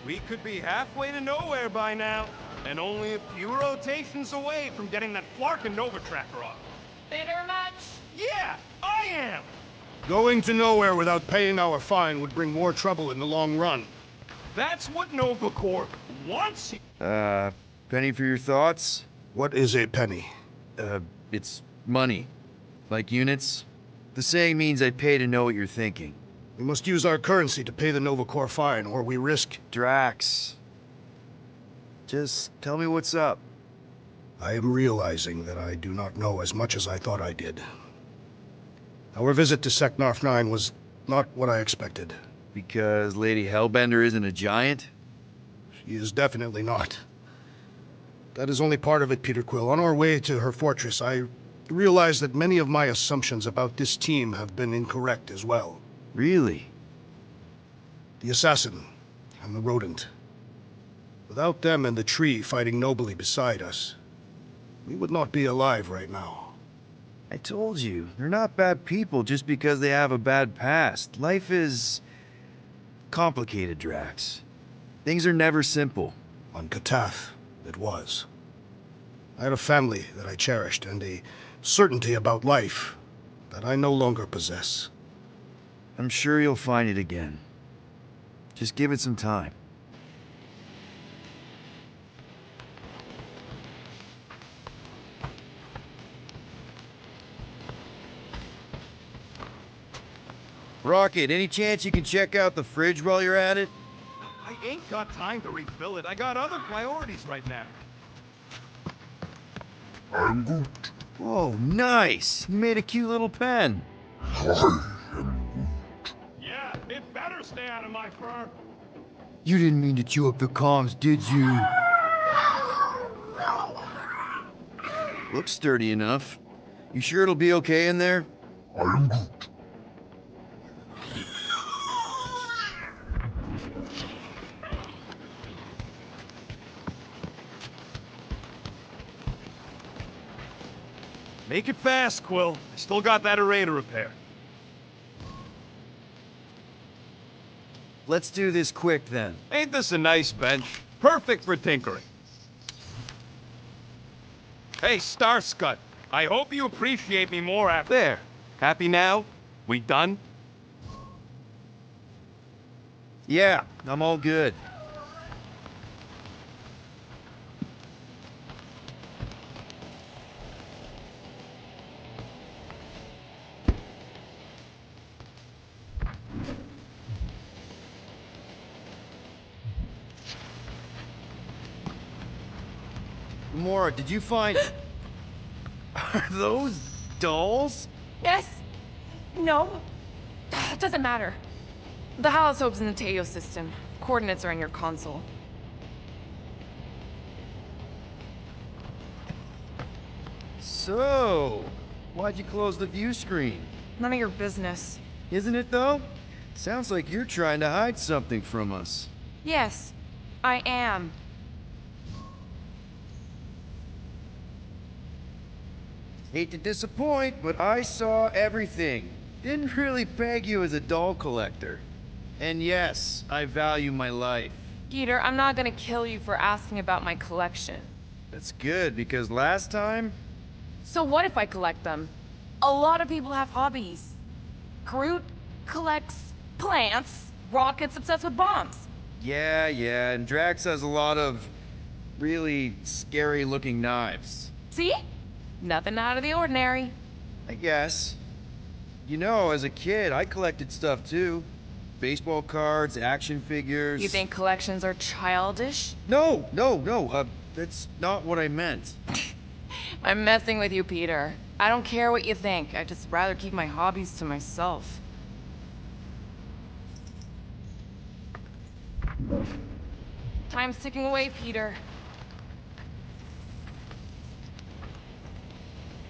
We could be halfway to nowhere by now, and only a few rotations away from getting that Flarkin Nova tracker off. Bitter much? Yeah, I am! Going to nowhere without paying our fine would bring more trouble in the long run. That's what novacorps wants. Penny for your thoughts? What is a penny? It's money. Like units. The saying means I pay to know what you're thinking. We must use our currency to pay the novacorps fine, or we risk... Drax. Just tell me what's up. I am realizing that I do not know as much as I thought I did. Our visit to Seknarf 9 was not what I expected. Because Lady Hellbender isn't a giant? She is definitely not. That is only part of it, peterquill. On our way to her fortress, I realized that many of my assumptions about this team have been incorrect as well. Really? The assassin and the rodent. Without them and the tree fighting nobly beside us, we would not be alive right now. I told you, they're not bad people just because they have a bad past. Life is complicated, Drax. Things are never simple. On Katath, it was. I had a family that I cherished and a certainty about life that I no longer possess. I'm sure you'll find it again. Just give it some time. Rocket, any chance you can check out the fridge while you're at it? I ain't got time to refill it. I got other priorities right now. I'm Groot. Whoa, nice! You made a cute little pen. I am Yeah, it better stay out of my fur. You didn't mean to chew up the comms, did you? Looks sturdy enough. You sure it'll be okay in there? I am Groot. Make it fast, Quill. I still got that array to repair. Let's do this quick then. Ain't this a nice bench? Perfect for tinkering. Hey, Starscut. I hope you appreciate me more after... There. Happy now? We done? Yeah, I'm all good. Gamora, did you find... Are those dolls? Yes. No. It doesn't matter. The holosope's in the Teo system. Coordinates are in your console. So, why'd you close the view screen? None of your business. Isn't it though? Sounds like you're trying to hide something from us. Yes, I am. Hate to disappoint, but I saw everything. Didn't really peg you as a doll collector. And yes, I value my life. Peter, I'm not gonna kill you for asking about my collection. That's good, because last time... So what if I collect them? A lot of people have hobbies. Groot collects plants. Rocket's obsessed with bombs. Yeah, and Drax has a lot of really scary-looking knives. See? Nothing out of the ordinary. I guess. You know, as a kid, I collected stuff too. Baseball cards, action figures... You think collections are childish? No, that's not what I meant. I'm messing with you, Peter. I don't care what you think. I'd just rather keep my hobbies to myself. Time's ticking away, Peter.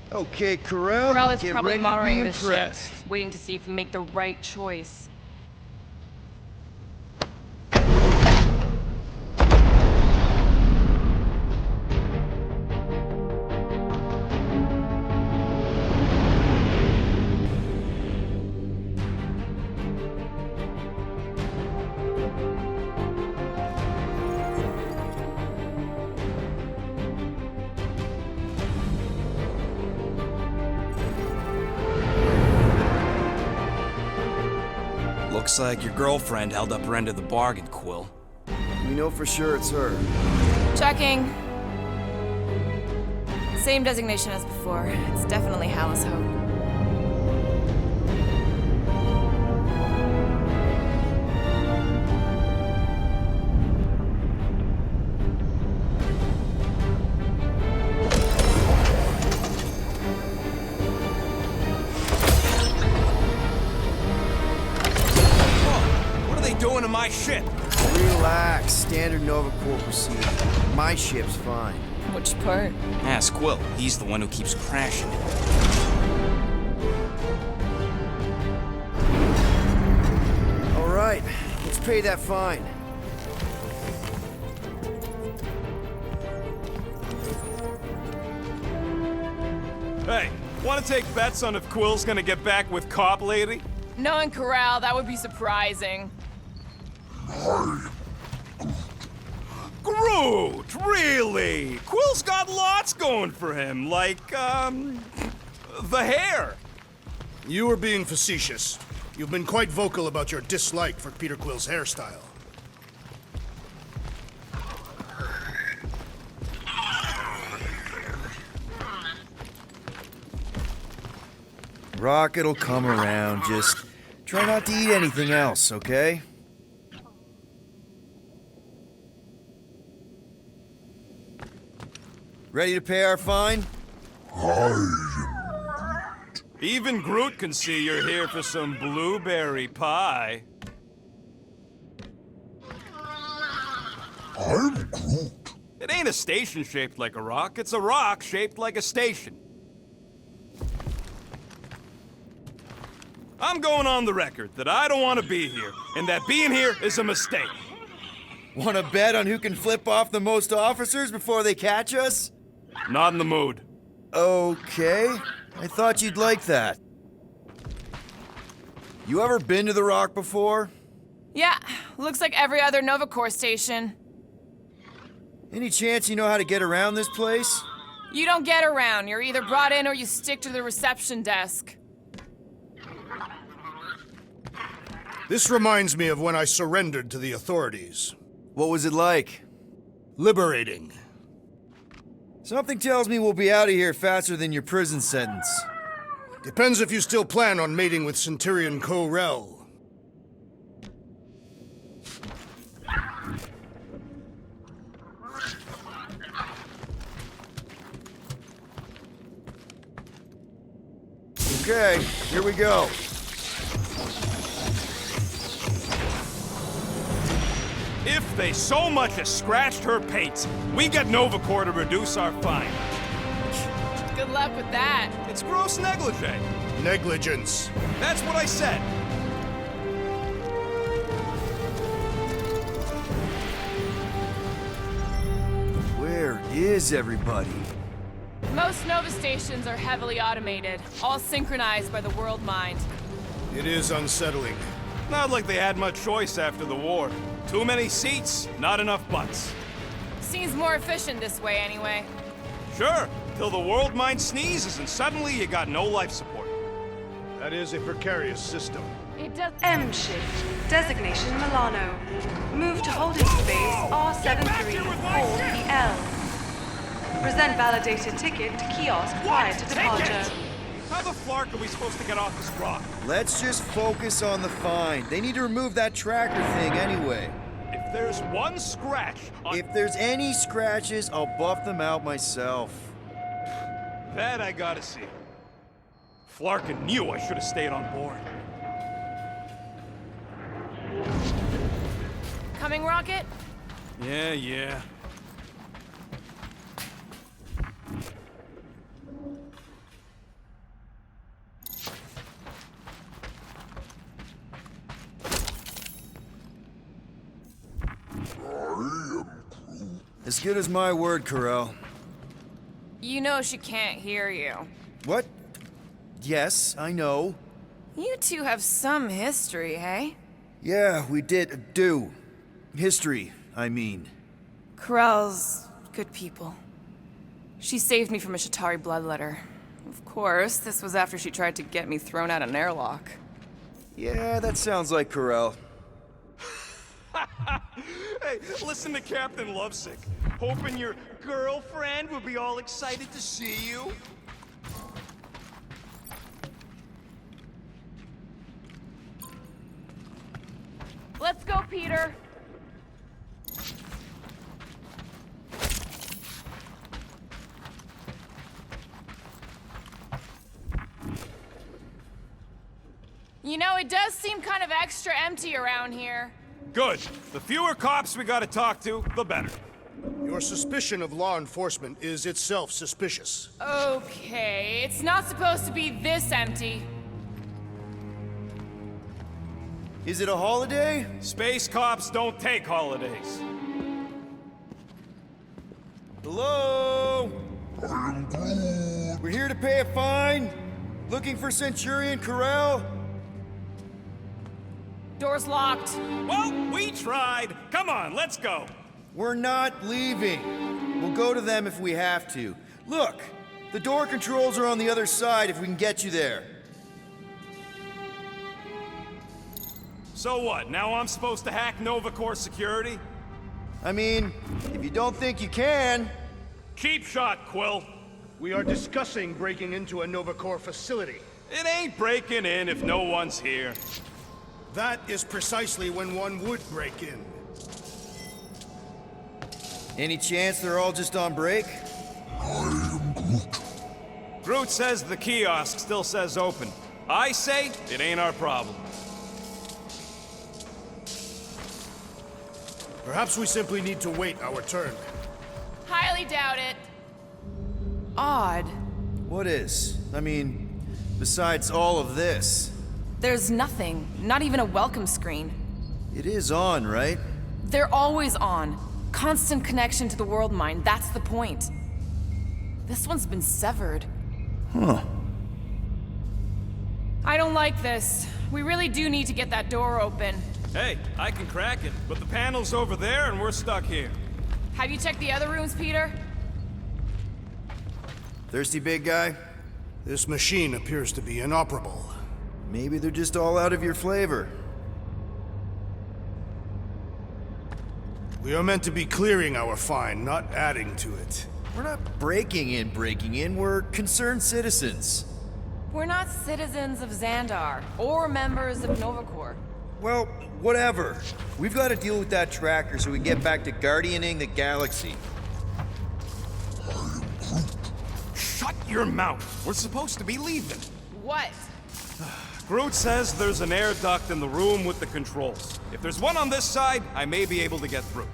Okay, Corel, Corel is get probably ready to be monitoring this ship, impressed. waiting to see if we make the right choice. Looks like your girlfriend held up her end of the bargain, Quill. We know for sure it's her. Checking. Same designation as before. It's definitely Hal's Hope. What are they doing to my ship? Relax. Standard novacorps procedure. My ship's fine. Which part? Ask Quill. He's the one who keeps crashing it. All right. Let's pay that fine. Hey, want to take bets on if Quill's gonna get back with Cop Lady? Knowing Corral, that would be surprising. Groot! Really? Quill's got lots going for him, like, the hair. You were being facetious. You've been quite vocal about your dislike for Peter Quill's hairstyle. Rocket'll come around. Just try not to eat anything else, okay? Ready to pay our fine? Even Groot can see you're here for some blueberry pie. I'm Groot. It ain't a station shaped like a rock, it's a rock shaped like a station. I'm going on the record that I don't want to be here, and that being here is a mistake. Want to bet on who can flip off the most officers before they catch us? Not in the mood. Okay. I thought you'd like that. You ever been to the Rock before? Yeah, looks like every other novacorps station. Any chance you know how to get around this place? You don't get around. You're either brought in or you stick to the reception desk. This reminds me of when I surrendered to the authorities. What was it like? Liberating. Something tells me we'll be out of here faster than your prison sentence. Depends if you still plan on mating with Centurion Ko-Rel. Okay, here we go. If they so much as scratched her pates, we get novacorps to reduce our fine. Good luck with that. It's gross negligee. Negligence. That's what I said. Where is everybody? Most Nova stations are heavily automated, all synchronized by the world mind. It is unsettling. Not like they had much choice after the war. Too many seats, not enough butts. Seems more efficient this way anyway. Sure, till the world mind sneezes and suddenly you got no life support. That is a precarious system. It does. M shift. Designation Milano. Move to holding space R73-4PL. Present validated ticket to kiosk prior to departure. How the flark are we supposed to get off this rock? Let's just focus on the fine. They need to remove that tracker thing anyway. If there's one scratch on... If there's any scratches, I'll buff them out myself. That I gotta see. Flarkin knew I should have stayed on board. Coming, Rocket? Yeah. As good as my word, Corel. You know she can't hear you. What? Yes, I know. You two have some history, hey? Yeah, we did do. History, I mean. Corell's good people. She saved me from a Shatari bloodletter. Of course, this was after she tried to get me thrown out an airlock. Yeah, that sounds like Corel. Hey, listen to Captain Lovesick. Hoping your girlfriend will be all excited to see you. Let's go, Peter. You know, it does seem kind of extra empty around here. Good. The fewer cops we gotta talk to, the better. Your suspicion of law enforcement is itself suspicious. Okay, it's not supposed to be this empty. Is it a holiday? Space cops don't take holidays. Hello? I am Groot. We're here to pay a fine. Looking for Centurion Corel. Door's locked. Well, we tried. Come on, let's go. We're not leaving. We'll go to them if we have to. Look, the door controls are on the other side if we can get you there. So what, now I'm supposed to hack novacorps security? I mean, if you don't think you can... Cheap shot, Quill. We are discussing breaking into a novacorps facility. It ain't breaking in if no one's here. That is precisely when one would break in. Any chance they're all just on break? I am Groot. Groot says the kiosk still says open. I say it ain't our problem. Perhaps we simply need to wait our turn. Highly doubt it. Odd. What is? I mean, besides all of this. There's nothing. Not even a welcome screen. It is on, right? They're always on. Constant connection to the world mind, that's the point. This one's been severed. Huh. I don't like this. We really do need to get that door open. Hey, I can crack it, but the panel's over there and we're stuck here. Have you checked the other rooms, Peter? Thirsty, big guy? This machine appears to be inoperable. Maybe they're just all out of your flavor. We are meant to be clearing our fine, not adding to it. We're not breaking in, we're concerned citizens. We're not citizens of Xandar, or members of novacorps. Well, whatever. We've got to deal with that tracker so we can get back to guardianing the galaxy. Shut your mouth. We're supposed to be leaving. What? Groot says there's an air duct in the room with the controls. If there's one on this side, I may be able to get through.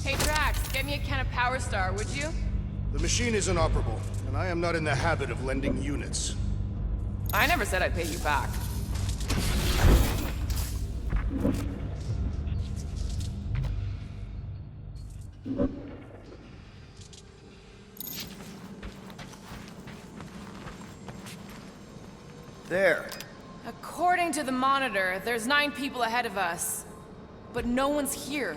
Hey, Drax, get me a can of Power Star, would you? The machine is inoperable, and I am not in the habit of lending units. I never said I'd pay you back. There. According to the monitor, there's 9 people ahead of us. But no one's here.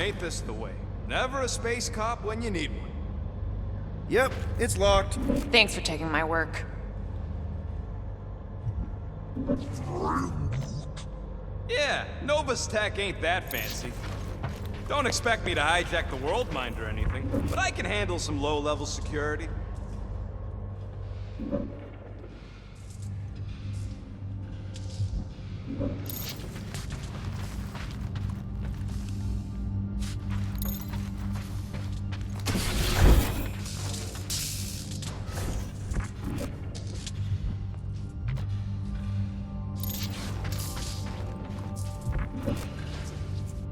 ain't this the way? Never a space cop when you need one. Yep, it's locked. Thanks for taking my work. Yeah, Nova's tech ain't that fancy. Don't expect me to hijack the world mind or anything, but I can handle some low-level security.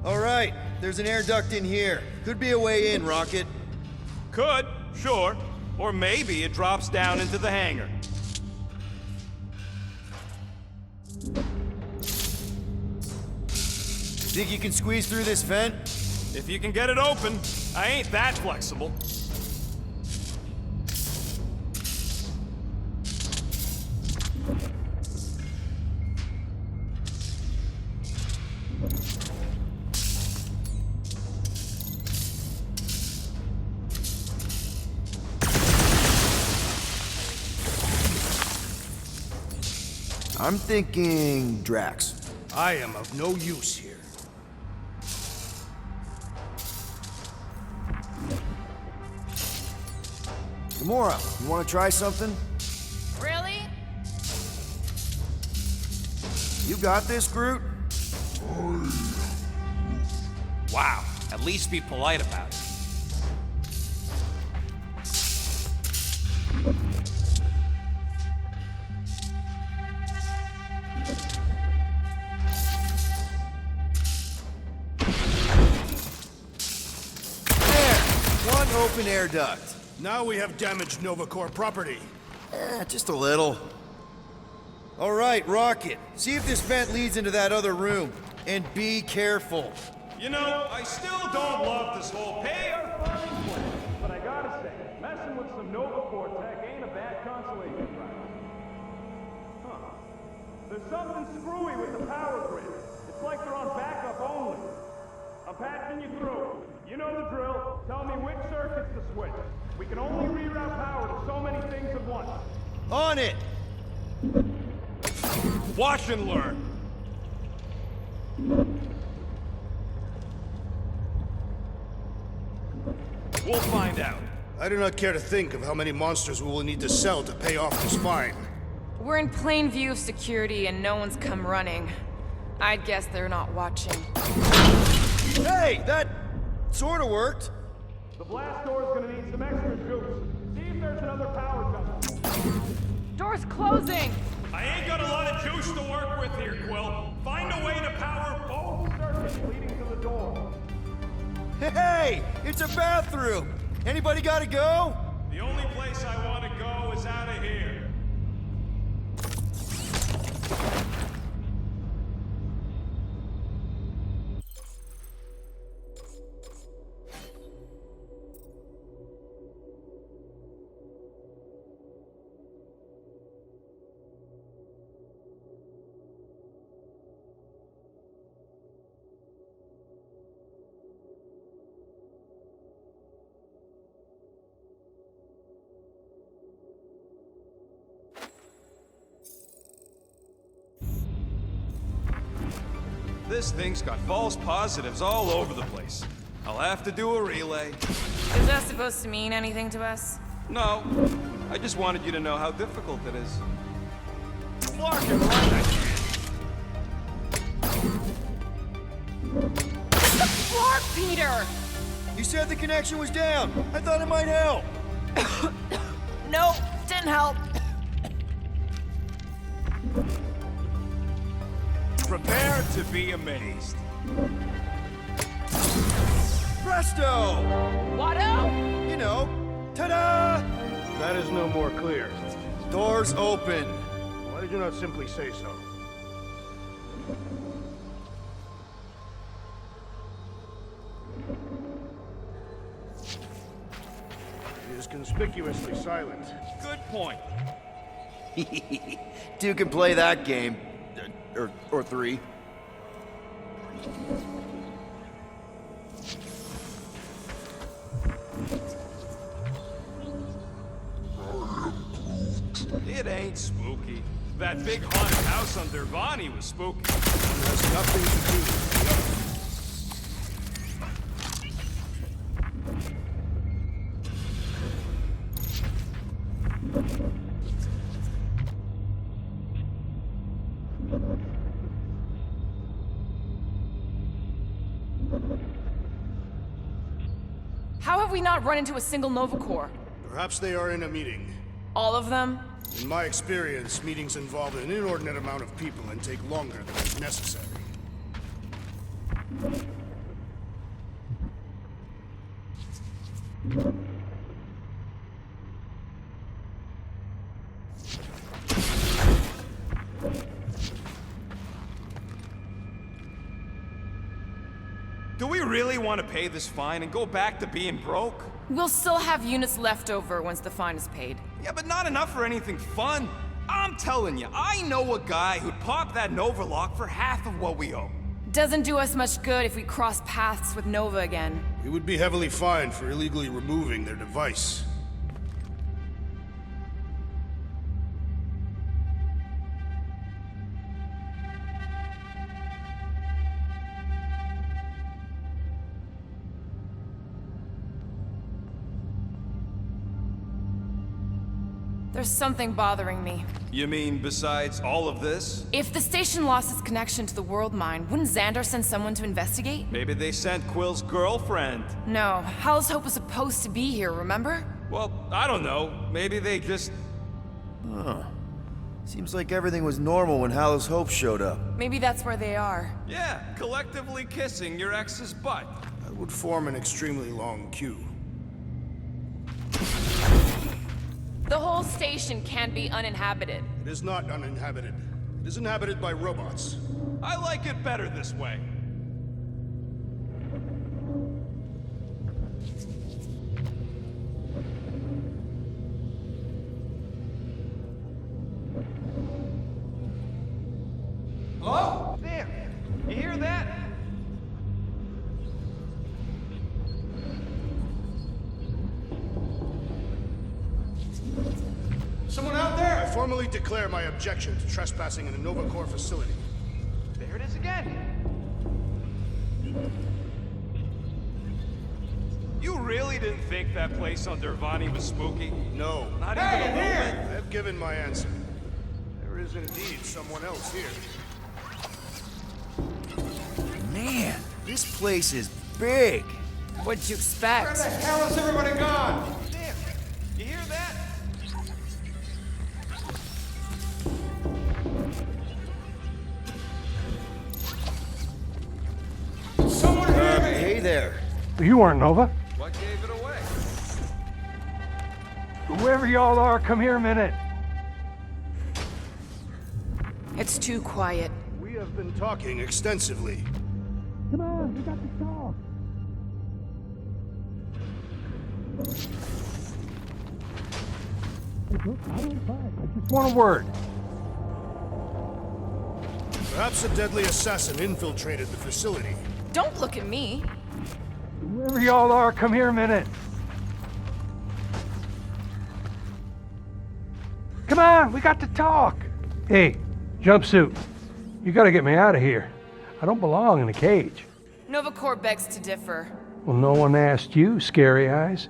All right, there's an air duct in here. Could be a way in, Rocket. Could, sure. Or maybe it drops down into the hangar. Think you can squeeze through this vent? If you can get it open, I ain't that flexible. I'm thinking Drax. I am of no use here. Gamora, you want to try something? Really? You got this, Groot? Wow, at least be polite about it. One open air duct. Now we have damaged novacorps property. Just a little. All right, Rocket. See if this vent leads into that other room. And be careful. You know, I still don't love this whole pay or farming plan, but I gotta say, messing with some novacorps tech ain't a bad consolation prize. Huh. There's something screwy with the power grid. It's like they're on backup only. I'm patching you through. You know the drill. Tell me which circuits to switch. We can only reroute power to so many things at once. On it! Watch and learn. We'll find out. I do not care to think of how many monsters we will need to sell to pay off this fine. We're in plain view of security and no one's come running. I'd guess they're not watching. Hey, that sort of worked. The blast door's gonna need some extra juice. See if there's another power gun. Door's closing! I ain't got a lot of juice to work with here, Quill. Find a way to power both circuits leading to the door. Hey, it's a bathroom. Anybody gotta go? The only place I want to go is out of here. This thing's got false positives all over the place. I'll have to do a relay. Is that supposed to mean anything to us? No, I just wanted you to know how difficult it is. Flark and run that Flark, Peter! You said the connection was down. I thought it might help. No, didn't help. Prepare to be amazed. Presto! Watto? You know, ta-da! That is no more clear. Doors open. Why did you not simply say so? He is conspicuously silent. Good point. Two can play that game. Or three. It ain't spooky. That big haunted house on Dervani was spooky. It has nothing to do with the other. How have we not run into a single novacorps? Perhaps they are in a meeting. All of them? In my experience, meetings involve an inordinate amount of people and take longer than is necessary. Do we really want to pay this fine and go back to being broke? We'll still have units left over once the fine is paid. Yeah, but not enough for anything fun. I'm telling you, I know a guy who'd pop that Nova lock for half of what we owe. Doesn't do us much good if we cross paths with Nova again. We would be heavily fined for illegally removing their device. There's something bothering me. You mean besides all of this? If the station lost its connection to the world mine, wouldn't Xander send someone to investigate? Maybe they sent Quill's girlfriend. No, Hal's Hope was supposed to be here, remember? Well, I don't know. Maybe they just... Huh. Seems like everything was normal when Hallows Hope showed up. Maybe that's where they are. Yeah, collectively kissing your ex's butt. That would form an extremely long queue. The whole station can't be uninhabited. It is not uninhabited. It is inhabited by robots. I like it better this way. Hello? There. You hear that? Someone out there? I formally declare my objection to trespassing in a novacorps facility. There it is again. You really didn't think that place on Dervani was spooky? No. Not even a little bit? I have given my answer. There is indeed someone else here. Man, this place is big. What'd you expect? hell is everybody gone? There. You hear that? Someone hear me! Hey there. You weren't Nova. What gave it away? Whoever y'all are, come here a minute. It's too quiet. We have been talking extensively. Come on, we got to talk. I don't fight. I just want a word. Perhaps a deadly assassin infiltrated the facility. Don't look at me. Whoever y'all are, come here a minute. Come on, we got to talk. Hey, jumpsuit. You gotta get me out of here. I don't belong in a cage. Novacorps begs to differ. Well, no one asked you, Scary Eyes.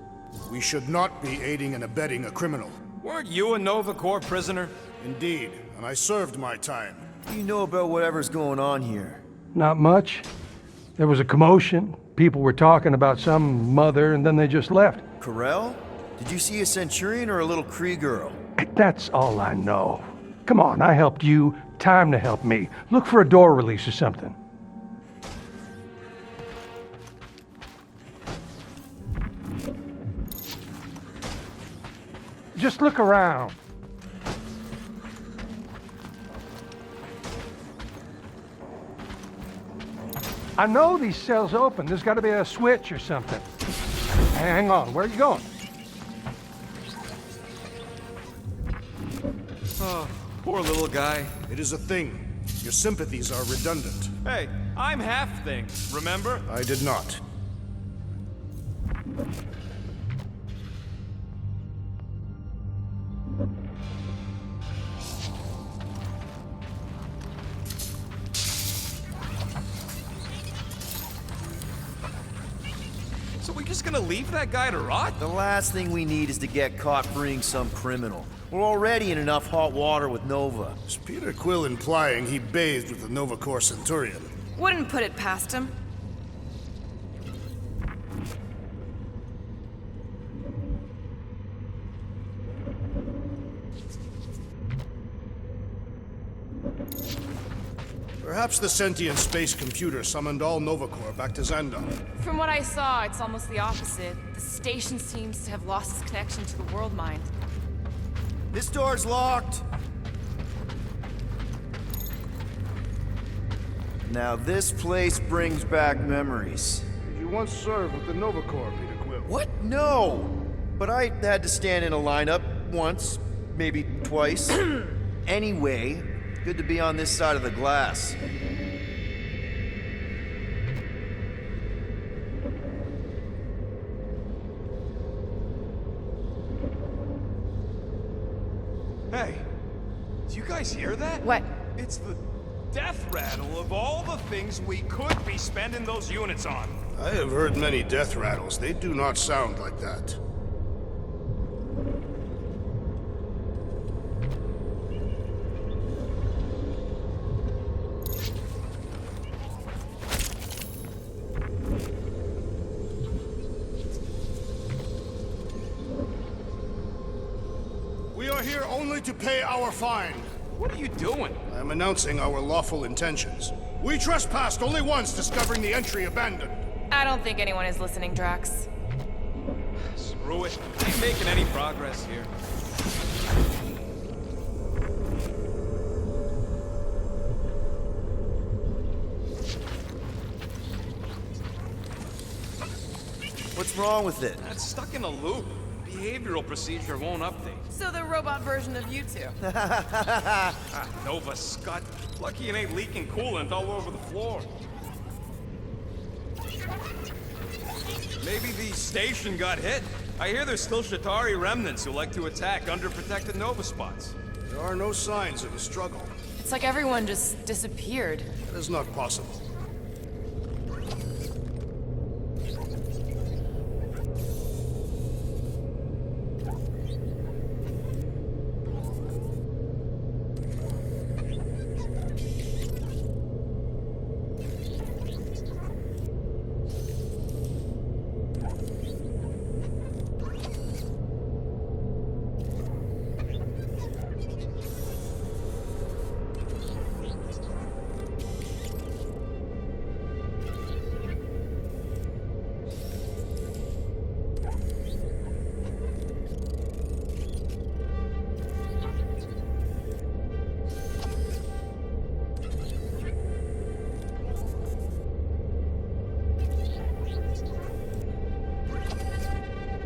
We should not be aiding and abetting a criminal. Weren't you a Novacorps prisoner? Indeed, and I served my time. You know about whatever's going on here. Not much. There was a commotion. People were talking about some mother, and then they just left. Corel? Did you see a Centurion or a little Kree girl? That's all I know. Come on, I helped you. Time to help me. Look for a door release or something. Just look around. I know these cells open. There's got to be a switch or something. Hang on, where are you going? Oh, poor little guy. It is a thing. Your sympathies are redundant. Hey, I'm half thing, remember? I did not. just gonna leave that guy to rot? The last thing we need is to get caught freeing some criminal. We're already in enough hot water with Nova. Is Peterquill implying he bathed with the novacorps Centurion? Wouldn't put it past him. Perhaps the sentient space computer summoned all novacorps back to Xandar. From what I saw, it's almost the opposite. The station seems to have lost its connection to the world mind. This door's locked. Now this place brings back memories. Did you once serve with the novacorps, Peterquill? What? No! But I had to stand in a lineup once, maybe twice. Anyway, good to be on this side of the glass. Hey, do you guys hear that? What? It's the death rattle of all the things we could be spending those units on. I have heard many death rattles. They do not sound like that. We are here only to pay our fine. What are you doing? I am announcing our lawful intentions. We trespassed only once, discovering the entry abandoned. I don't think anyone is listening, Drax. Screw it. Ain't making any progress here. What's wrong with it? It's stuck in a loop. Behavioral procedure won't update. So the robot version of you two. Nova Scud. Lucky it ain't leaking coolant all over the floor. Maybe the station got hit. I hear there's still Shatari remnants who like to attack underprotected Nova spots. There are no signs of a struggle. It's like everyone just disappeared. That is not possible.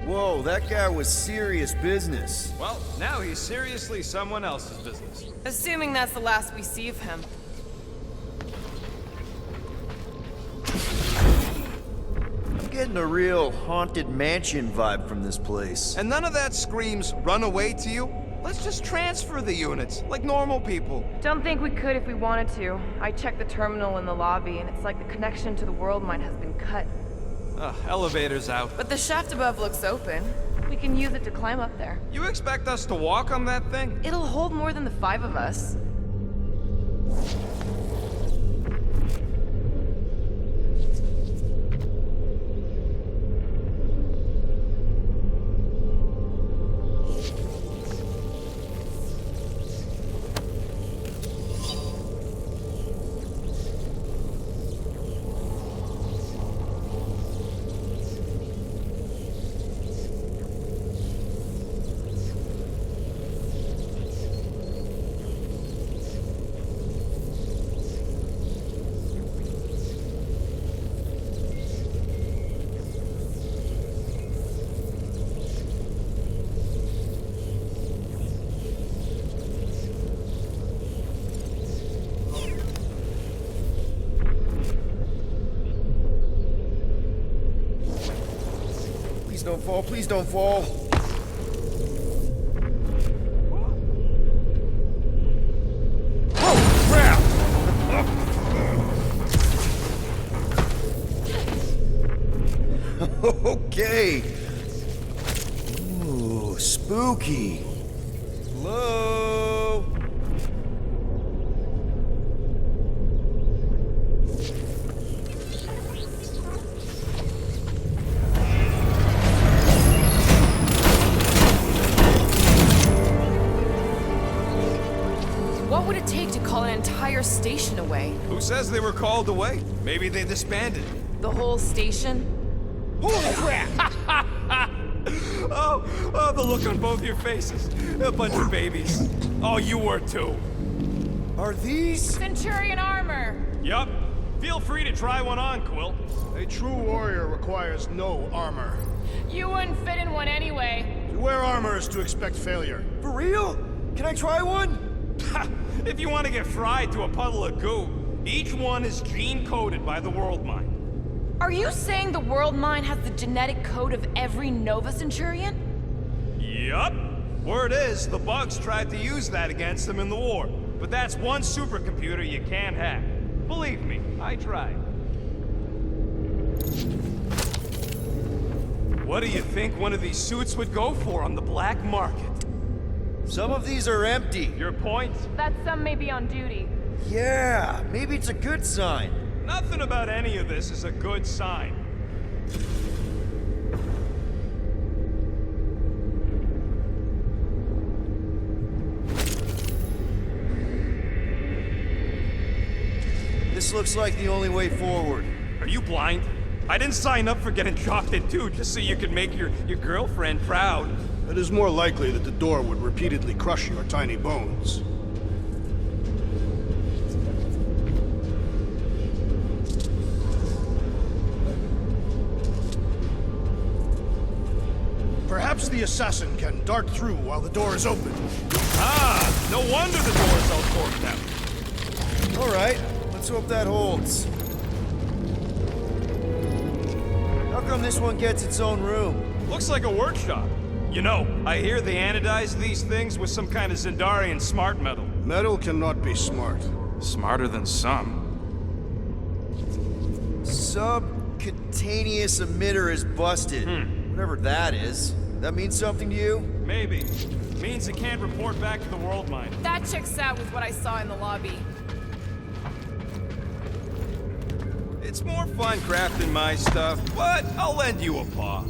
Whoa, that guy was serious business. Well, now he's seriously someone else's business. Assuming that's the last we see of him. I'm getting a real haunted mansion vibe from this place. And none of that screams run away to you? Let's just transfer the units, like normal people. Don't think we could if we wanted to. I checked the terminal in the lobby, and it's like the connection to the world mind has been cut. Elevator's out. But the shaft above looks open. We can use it to climb up there. You expect us to walk on that thing? It'll hold more than the 5 of us. Please don't fall, please don't fall. Oh, crap! Oh Okay. Ooh, spooky. Hello? What would it take to call an entire station away? Who says they were called away? Maybe they disbanded. The whole station? Holy crap! oh, the look on both your faces. A bunch of babies. Oh, you were too. Are these? Centurion armor! Yup. Feel free to try one on, Quill. A true warrior requires no armor. You wouldn't fit in one anyway. To wear armor is to expect failure. For real? Can I try one? If you want to get fried to a puddle of goo, each one is gene-coded by the World Mind. Are you saying the World Mind has the genetic code of every Nova Centurion? Yup. Word is, the bugs tried to use that against them in the war. But that's one supercomputer you can't hack. Believe me, I tried. What do you think one of these suits would go for on the black market? Some of these are empty. Your point? That some may be on duty. Yeah, maybe it's a good sign. Nothing about any of this is a good sign. This looks like the only way forward. Are you blind? I didn't sign up for getting chopped in two just so you could make your girlfriend proud. It is more likely that the door would repeatedly crush your tiny bones. Perhaps the assassin can dart through while the door is open. Ah, no wonder the door's all corked out. All right, let's hope that holds. How come this one gets its own room? Looks like a workshop. You know, I hear they anodize these things with some kind of Zendarian smart metal. Metal cannot be smart. Smarter than some. Subcutaneous emitter is busted. Whatever that is. That means something to you? Maybe. Means it can't report back to the World Mind. That checks out with what I saw in the lobby. It's more fun crafting my stuff, but I'll lend you a paw.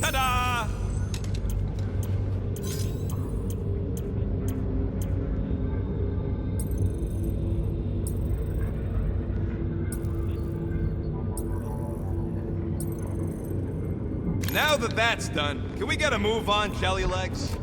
Ta-da! Now that that's done, can we get a move on, Jelly Legs?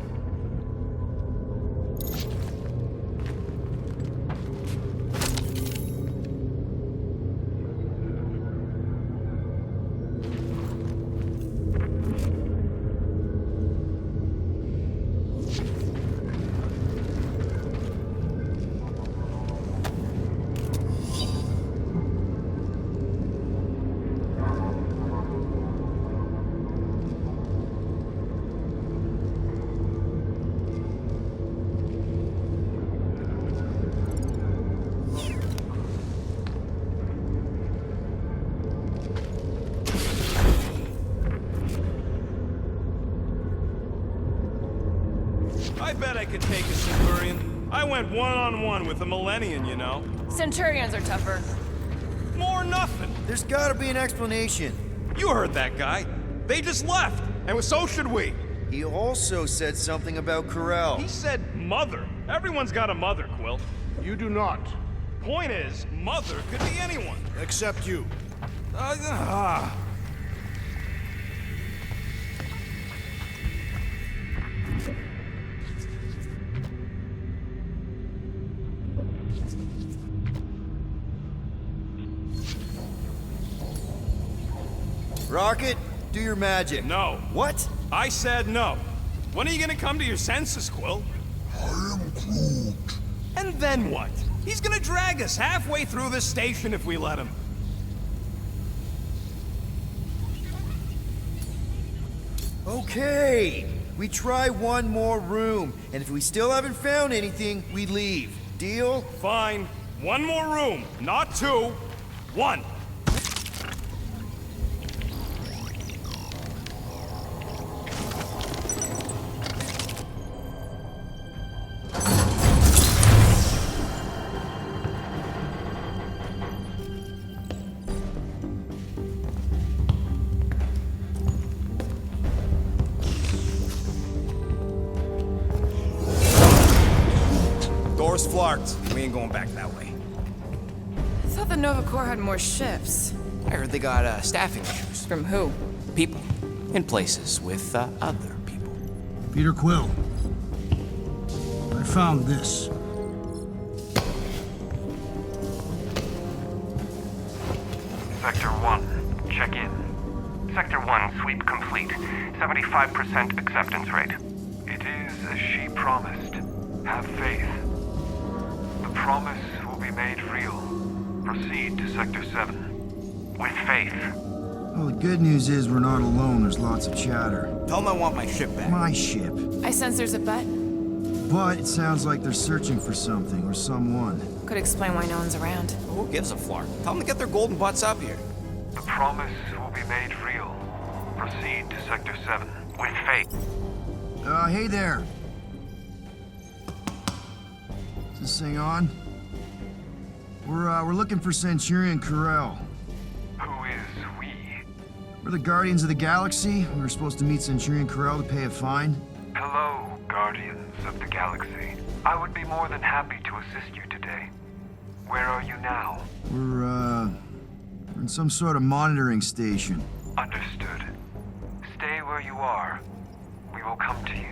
I bet I could take a Centurion. I went one-on-one with a Millennium, you know. Centurions are tougher. More nothing. There's gotta be an explanation. You heard that guy. They just left, and so should we. He also said something about Corel. He said mother. Everyone's got a mother, Quill. You do not. Point is, mother could be anyone. Except you. Rocket, do your magic. No. What? I said no. When are you gonna come to your senses, Quill? I am Groot. And then what? He's gonna drag us halfway through this station if we let him. Okay. We try one more room, and if we still haven't found anything, we leave. Deal? Fine. One more room, not two. One. Door's flarked. We ain't going back that way. I thought the novacorps had more ships. I heard they got staffing issues. From who? People. In places with other people. Peterquill. I found this. Sector 1, check in. Sector 1, sweep complete. 75% acceptance rate. It is as she promised. Have faith. The promise will be made real. Proceed to Sector 7. With faith. Well, the good news is we're not alone. There's lots of chatter. Tell them I want my ship back. My ship. I sense there's a bet. But it sounds like they're searching for something or someone. Could explain why no one's around. Who gives a flark? Tell them to get their golden butts up here. The promise will be made real. Proceed to Sector 7. With faith. Hey there. Is this thing on? We're looking for Centurion Corel. Who is we? We're the Guardians of the Galaxy. We were supposed to meet Centurion Corel to pay a fine. Hello, Guardians of the Galaxy. I would be more than happy to assist you today. Where are you now? We're in some sort of monitoring station. Understood. Stay where you are. We will come to you.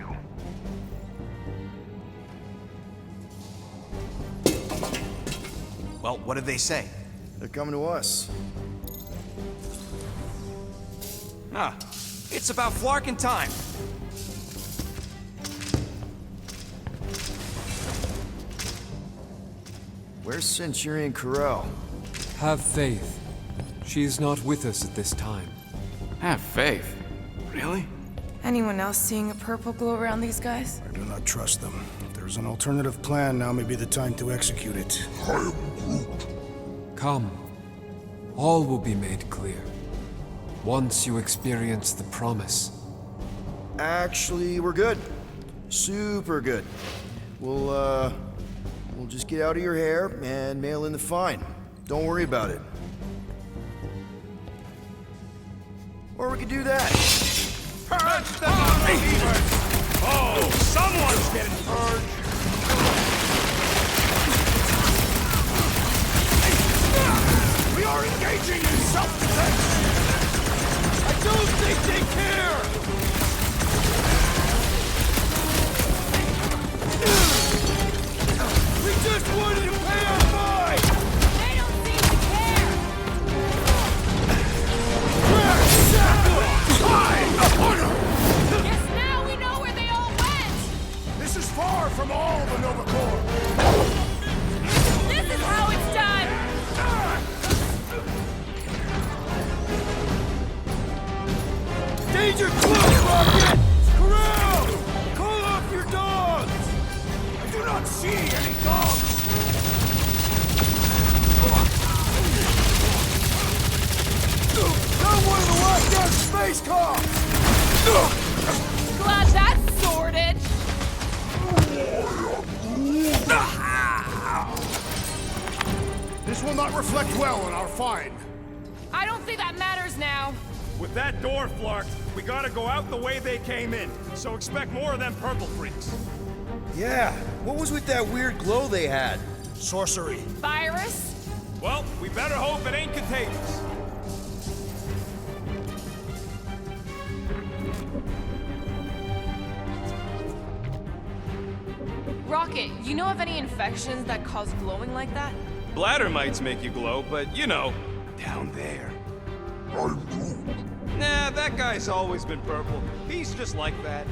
Well, what did they say? They're coming to us. Ah, It's about flarking time. Where's Centurion Corel? Have faith. She is not with us at this time. Have faith. Really? Anyone else seeing a purple glow around these guys? I do not trust them. If there's an alternative plan, now may be the time to execute it. Come. All will be made clear. Once you experience the promise. Actually, we're good. Super good. We'll just get out of your hair and mail in the fine. Don't worry about it. Or we could do that. Oh, someone's getting purged. We are engaging in self-defense. I don't think they care. We just wanted to pay our fine. They don't seem to care! Guess now we know where they all went! This is far from all the novacorps. This is how it's done! Danger close, Rocket! Corral! Call off your dogs! I do not see any dogs! Not one of the last damn space cops! Glad that's sorted! This will not reflect well on our fine. I don't think that matters now. With that door flarked, we gotta go out the way they came in. So expect more of them purple freaks. Yeah, what was with that weird glow they had? Sorcery. Virus? Well, we better hope it ain't contagious. Rocket, you know of any infections that cause glowing like that? Bladder mites make you glow, but you know, down there. Nah, that guy's always been purple. He's just like that.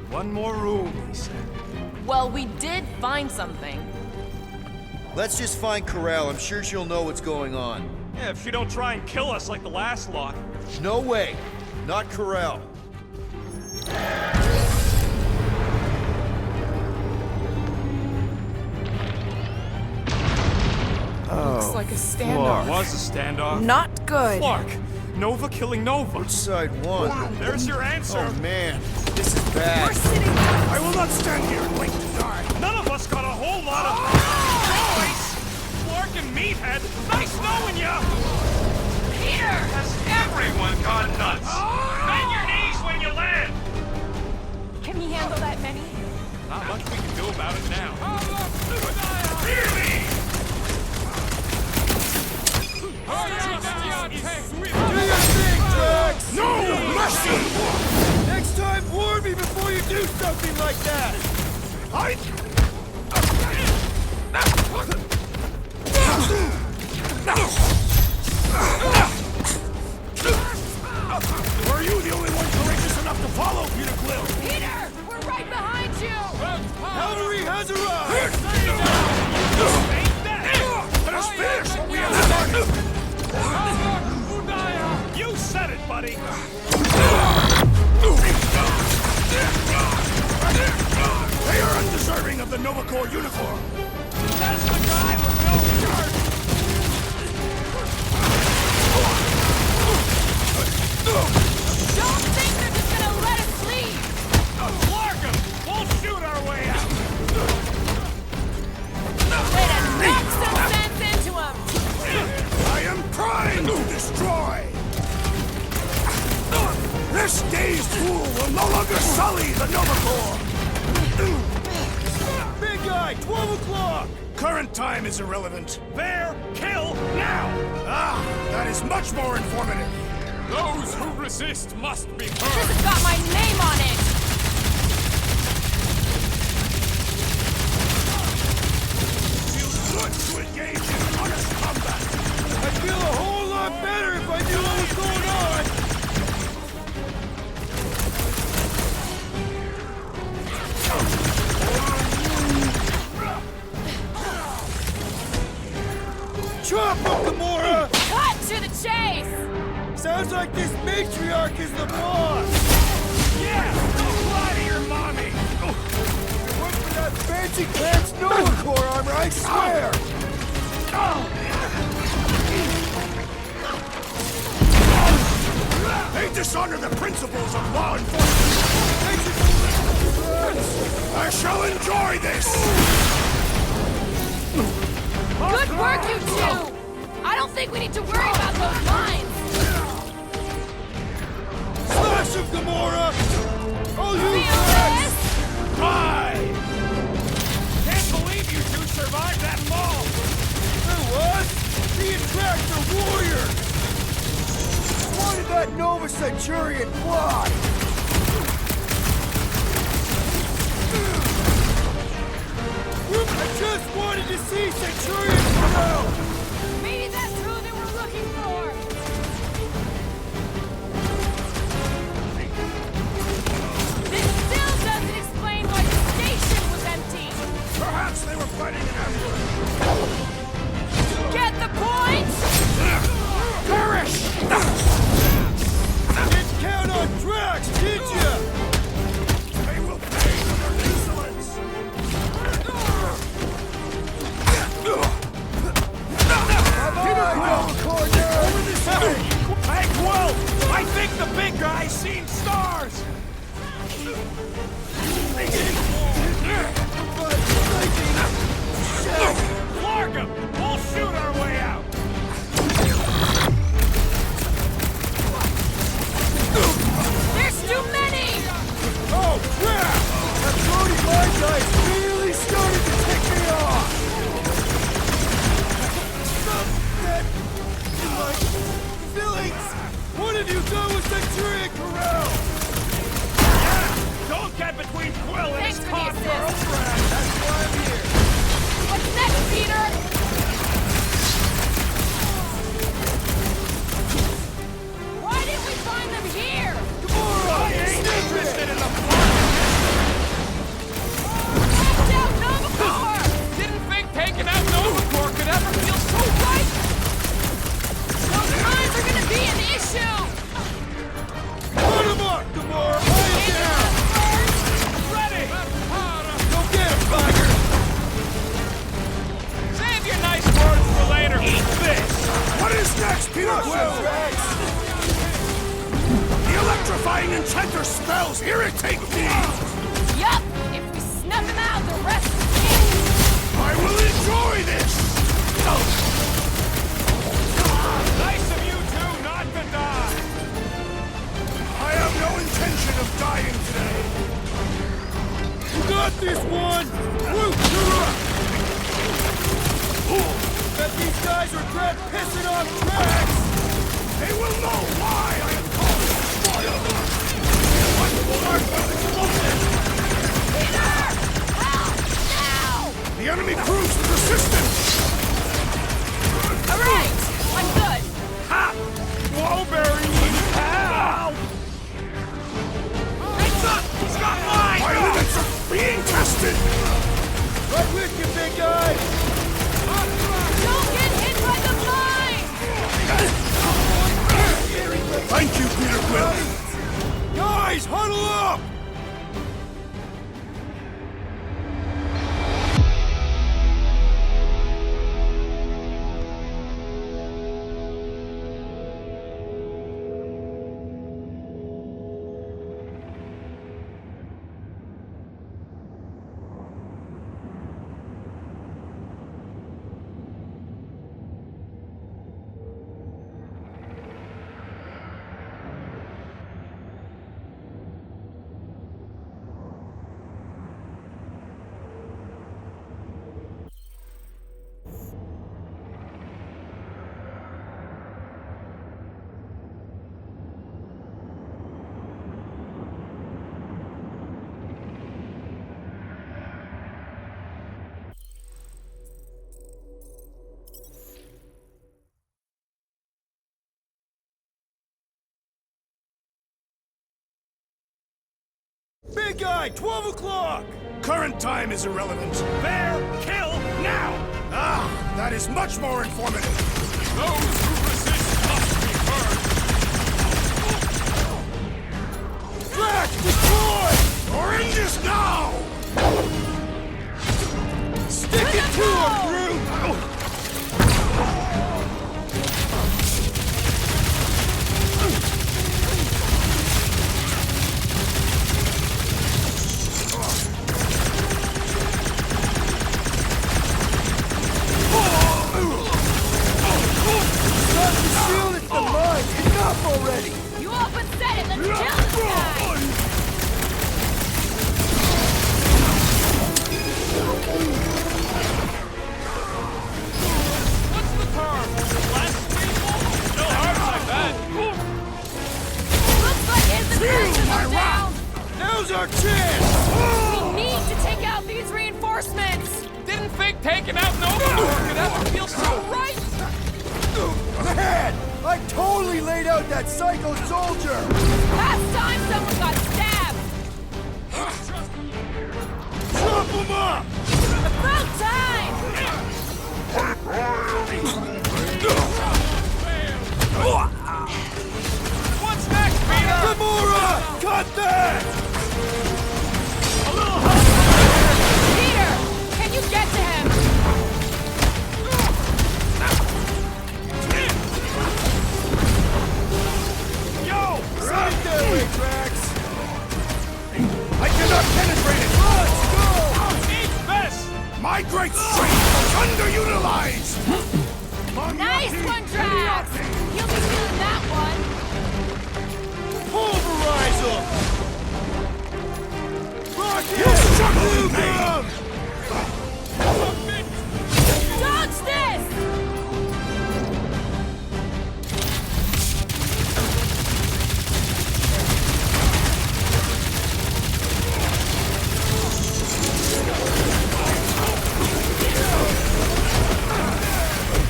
One more room, he said. Well, we did find something. Let's just find Corral. I'm sure she'll know what's going on. Yeah, if you don't try and kill us like the last lot. No way. Not Corral. Looks like a standoff. Was a standoff. Not good. Clark, Nova killing Nova. Which side won? There's your answer. Oh man, this is bad. We're sitting I will not stand here and wait to die. None of us got a whole lot of choice. Clark and Meathead, nice knowing ya. Peter! Has everyone gone nuts? Bend your knees when you land. Can he handle that many? Not much we can do about it now. Hear me! Do your thing, Drax! No mercy! Next time, warn me before you do something like that! Are you the only one courageous enough to follow, peterquill? Peter! We're right behind you! Cavalry has arrived! Ain't that? Let us finish what we have started! You said it, buddy! They are undeserving of the novacorps uniform! That's the guy with no shirt! Don't think they're just gonna let us leave! Clark 'em! We'll shoot our way out! Way to knock some sense into him! I am trying to destroy! This dazed fool will no longer sully the novacorps! Big guy, 12 o'clock! Current time is irrelevant. Bear, kill, now! Ah, that is much more informative. Those who resist must be This burned. has got my name on it! Feels good to engage in honest combat. I'd feel a whole lot better if I knew what was going on! Chop up, Gamora! Cut to the chase! Sounds like this matriarch is the boss! Yeah, don't lie to your mommy. If it weren't for that fancy pants novacorps armor, I swear! They dishonor the principles of law enforcement. I shall enjoy this. Good work, you two! I don't think we need to worry about those mines! Slash him, Gamora! Oh, you Feel this? Bye. Can't believe you two survived that fall. There was! The Attractor Warrior! Why did that Nova Centurion fly? I just wanted to see Centurion come out! Maybe that's who they were looking for! This still doesn't explain why the station was empty! Perhaps they were fighting an ambush. Get the point? Perish! Didn't count on Drax, did ya? They will pay for their insolence. Over this way! Hey, Quill! I think the big guy's seen stars! Clark 'em! We'll shoot our way out! There's too many! Oh, crap! That Brody Mind guy's really starting to tick me off! Stop that! My feelings! What have you done with Centurion Corral? Yeah! Don't get between Quill and Thanks his for the cock assist. girlfriend! That's why I'm here. What's next, Peter? Why didn't we find them here? Gamora! I ain't interested in the Captain! Terrifying enchanter spells irritate me! Yup! If we snuff him out, the rest is easy. I will enjoy this! Nice of you two not to die! I have no intention of dying today! You got this one! Groot, you're up! Bet these guys regret pissing off Drax! They will know why I am called a spoiler! What more will explosive? Peter! Help! Now! The enemy proves resistance! Alright! I'm good! Ha! Wallberry needs help! Heads up! He's got mine! My limits are being tested! Right with you, big guy! Don't get hit by the mine! Thank you, Peterquill! Guys, huddle up! Big guy, 12 o'clock! Current time is irrelevant. Bear, kill, now! Ah, that is much more informative. Those who resist must be burned! Drax, destroy! Or end this now! Stick it to him, Groot! Shield it to mine! Enough already! You open set it, let's kill this guy! What's the term? Last people? Still hurts, I bet. Looks like his defenses are down! Now's our chance! We need to take out these reinforcements! Didn't think taking out Novacorps could ever feel so right! Man! I totally laid out that psycho soldier! Last time someone got stabbed! Chop him up! About time! What's next, Peter? Gamora! Cut that! Peter! Can you get to him? Right that way, Drax! I cannot penetrate it! Let's go! Eat this! My great strength is underutilized! Nice one, Drax! You'll be feeling that one! Pulverize him! Rocket! You struggle with me! Dodge this!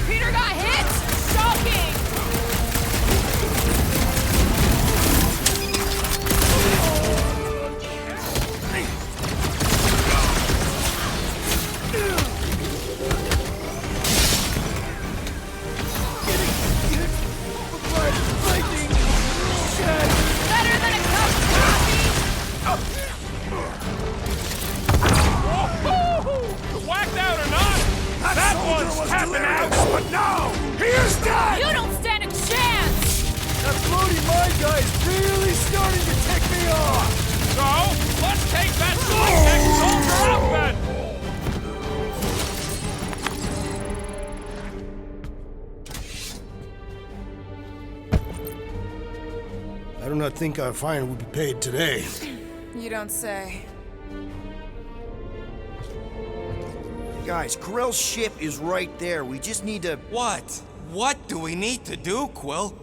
Peter got hit! Shocking! I do not think our fine will be paid today. You don't say. Guys, Corell's ship is right there. We just need to... What? What do we need to do, Quill?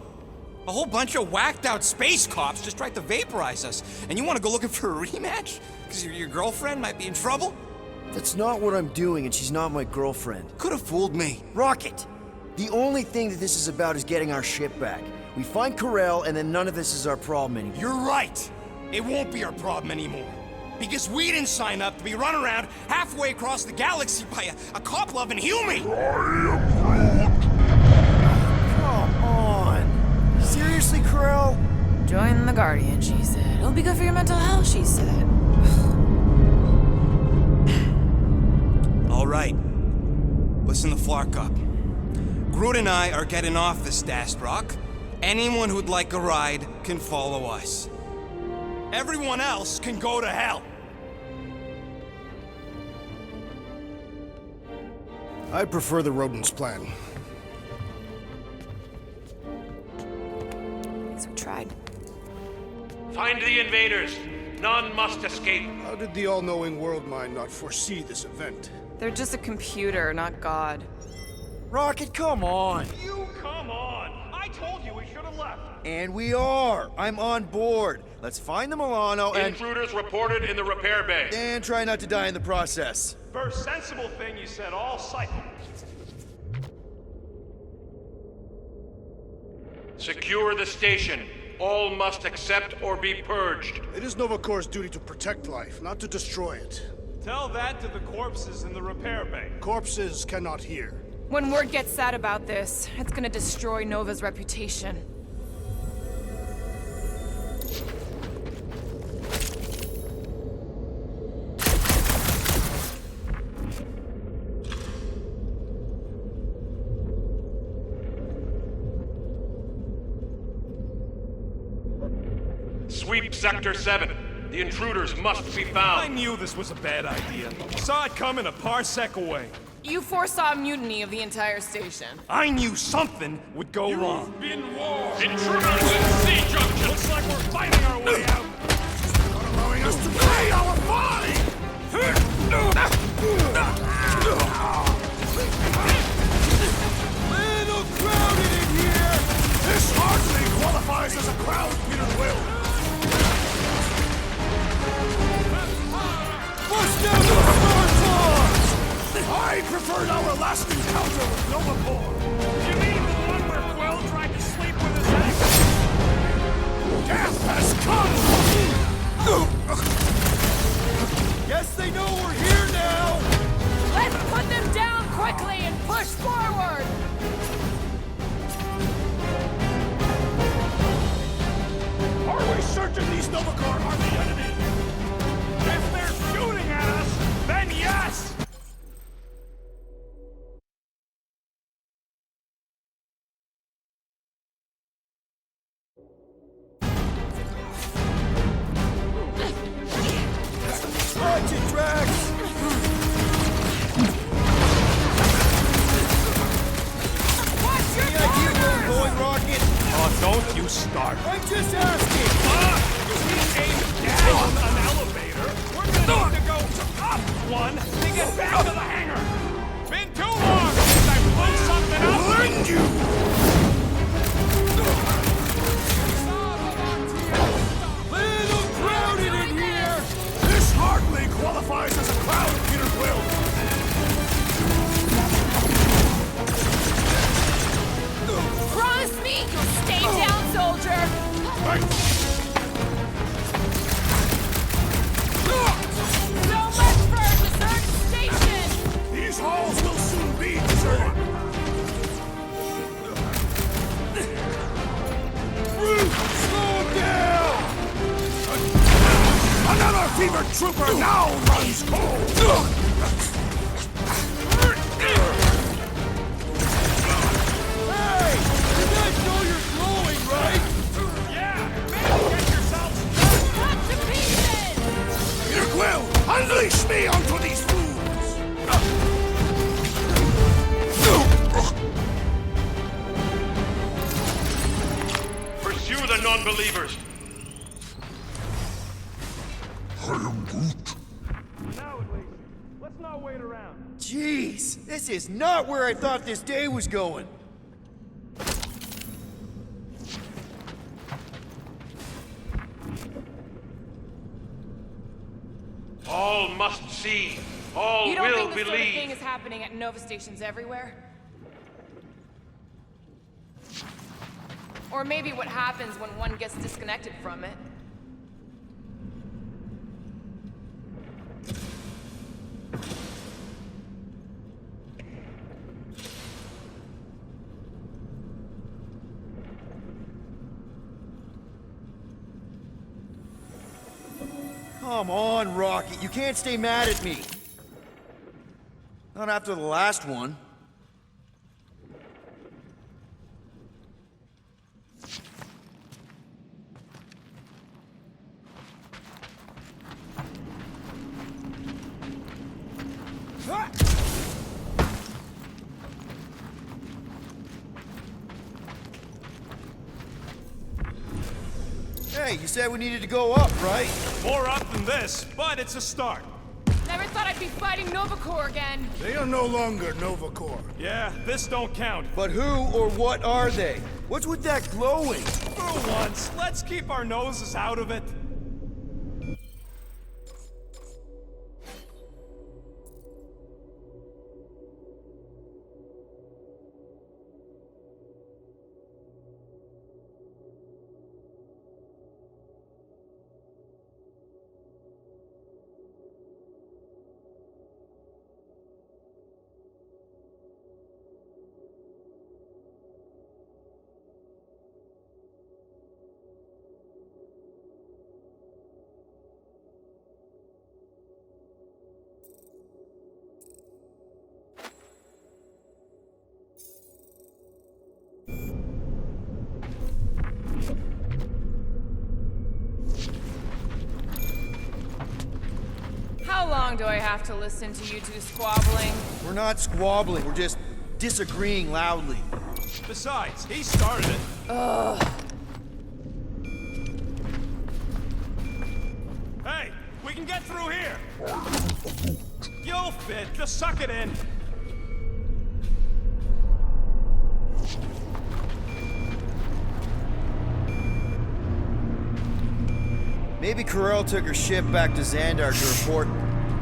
A whole bunch of whacked out space cops just tried to vaporize us, and you want to go looking for a rematch? Because your girlfriend might be in trouble? That's not what I'm doing, and she's not my girlfriend. Could have fooled me. Rocket! The only thing that this is about is getting our ship back. We find Corell, and then none of this is our problem anymore. You're right. It won't be our problem anymore. Because we didn't sign up to be run around halfway across the galaxy by a cop-loving human! Come on! Seriously, Corell? Join the Guardian, she said. It'll be good for your mental health, she said. All right. Listen to Flark up. Groot and I are getting off the Stashed Rock. Anyone who'd like a ride can follow us. Everyone else can go to hell. I prefer the rodents plan. Thanks, we tried. Find the invaders. None must escape. How did the all-knowing world mind not foresee this event? They're just a computer, not God. Rocket, come on! You come on! I told you we should have left. And we are! I'm on board. Let's find the Milano and... Intruders reported in the repair bay. And try not to die in the process. First sensible thing you said all cycle. Secure the station. All must accept or be purged. It is Novacorps' duty to protect life, not to destroy it. Tell that to the corpses in the repair bay. Corpses cannot hear. When word gets out about this, it's gonna destroy Nova's reputation. Sweep Sector 7. The intruders must be I found. knew this was a bad idea. Saw it coming a parsec away. You foresaw mutiny of the entire station. I knew something would go wrong. Been warned. Intruders in C junction. Looks like we're fighting our way out. Not allowing us to pay our fine! Little crowded in here! This hardly qualifies as a crowd, peterquill. Push down the starlord! I preferred our last encounter with novacorps. You mean the one where Quill tried to sleep with his ex? Death has come! Guess they know we're here now! Let's put them down quickly and push forward! Are we certain these novacorps are the enemy? If they're shooting at us, then yes! Watch it, Drax! Watch your Any idea where we're going, Rocket? Oh, don't you start. I'm just asking! If we aim down an elevator, we're gonna need to go up one to get back to the hangar. Been too long since I blew something up. Lend you! Little crowded in here! This hardly qualifies as a crowd, peterquill. Promise me you'll stay down, soldier! So much for a deserted station! These halls will soon be deserted. Slow him down! Another fevered trooper now runs cold! Hey! You guys know you're glowing, right? Yeah, maybe get yourselves Cut to pieces! Peterquill, unleash me onto these fools! Pursue the non-believers. Now at least, let's not wait around. Jeez, this is not where I thought this day was going. All must see. All You don't will think this believe. sort of thing is happening at Nova stations everywhere? Or maybe what happens when one gets disconnected from it. Come on, Rocket, you can't stay mad at me. Not after the last one. Hey, you said we needed to go up, right? More up than this, but it's a start. Never thought I'd be fighting Novacorps again. They are no longer Novacorps. Yeah, this don't count. But who or what are they? What's with that glowing? For once, let's keep our noses out of it. How long do I have to listen to you two squabbling? We're not squabbling, we're just disagreeing loudly. Besides, he started it. Hey, we can get through here. You'll fit. Just suck it in. Maybe Corel took her ship back to Xandar to report.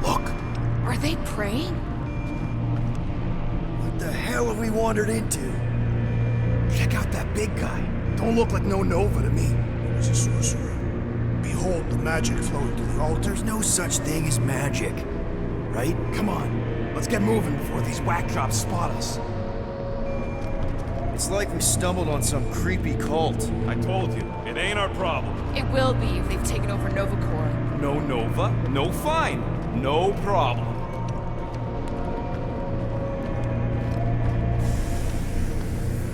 Look! Are they praying? What the hell have we wandered into? Check out that big guy. Don't look like no Nova to me. He was a sorcerer. Behold the magic flowing through the altar. There's no such thing as magic, right? Come on, let's get moving before these whack jobs spot us. It's like we stumbled on some creepy cult. I told you, it ain't our problem. It will be if they've taken over Novacorps. No Nova, no fine, no problem.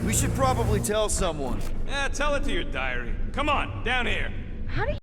We should probably tell someone. Yeah, tell it to your diary. Come on, down here. How do you